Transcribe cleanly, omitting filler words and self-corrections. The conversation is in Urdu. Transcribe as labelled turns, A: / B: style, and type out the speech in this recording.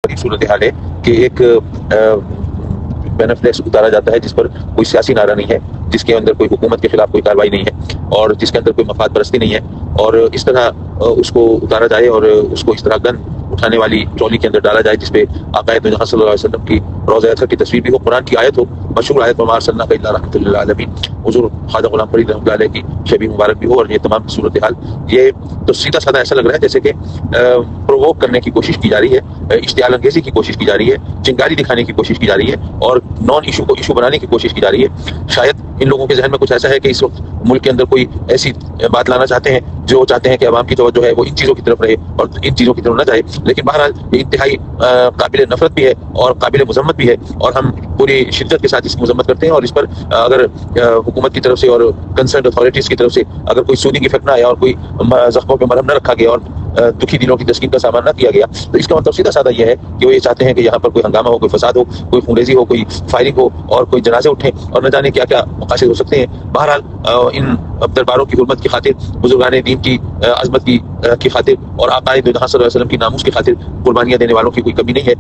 A: قریب صورتحال ہے کہ ایک بینفلیکس اتارا جاتا ہے جس پر کوئی سیاسی نعرہ نہیں ہے، جس کے اندر کوئی حکومت کے خلاف کوئی کارروائی نہیں ہے اور جس کے اندر کوئی مفاد پرستی نہیں ہے، اور اس طرح اس کو اتارا جائے اور اس کو اس طرح گن اٹھانے والی ٹرالی کے اندر ڈالا جائے جس پہ آقا جہاں صلی اللہ علیہ وسلم کی روضہ اطہر کی تصویر بھی ہو، قرآن کی آیت ہو، مشہور آیت وما ارسلناک الا رحمۃ للعالمین، حضور خواجہ غلام فرید رحمۃ اللہ علیہ کی شبیہ مبارک بھی ہو، اور یہ تمام صورتحال یہ تو سیدھا سادہ ایسا لگ رہا ہے جیسے کہ پرووک کرنے کی کوشش کی جا رہی ہے، اشتعال انگیزی کی کوشش کی جا رہی ہے، چنگاری دکھانے کی کوشش کی جا رہی ہے اور نان ایشو کو ایشو بنانے کی کوشش کی جا رہی ہے۔ شاید ان لوگوں کے ذہن میں کچھ ایسا ہے کہ اس وقت ملک کے اندر کوئی ایسی بات لانا چاہتے ہیں جو چاہتے ہیں کہ عوام کی توجہ ہے وہ ان چیزوں کی طرف رہے اور ان چیزوں کی طرف نہ جائے، لیکن بہرحال یہ انتہائی قابل نفرت بھی ہے اور قابل مذمت بھی ہے، اور ہم پوری شدت کے ساتھ اس کی مذمت کرتے ہیں، اور اس پر اگر حکومت کی طرف سے اور کنسرنڈ اتھارٹیز کی طرف سے اگر کوئی سودی افیکٹ نہ آیا اور کوئی زخموں پہ مرہم نہ رکھا گیا اور دکھی دلوں کی تسکین کا سامان نہ کیا گیا، تو اس کا مطلب سیدھا سادہ یہ ہے کہ وہ یہ چاہتے ہیں کہ یہاں پر کوئی ہنگامہ ہو، کوئی فساد ہو، کوئی خونریزی ہو، کوئی فائرنگ ہو اور کوئی جنازے اٹھیں اور نہ جانے کیا کیا مقاصد ہو سکتے ہیں۔ بہرحال ان درباروں کی حرمت کی خاطر، بزرگان دین کی عظمت کی خاطر اور آقا دو جہاں صلی اللہ علیہ وسلم کی ناموس کی خاطر قربانیاں دینے والوں کی کوئی کمی نہیں ہے۔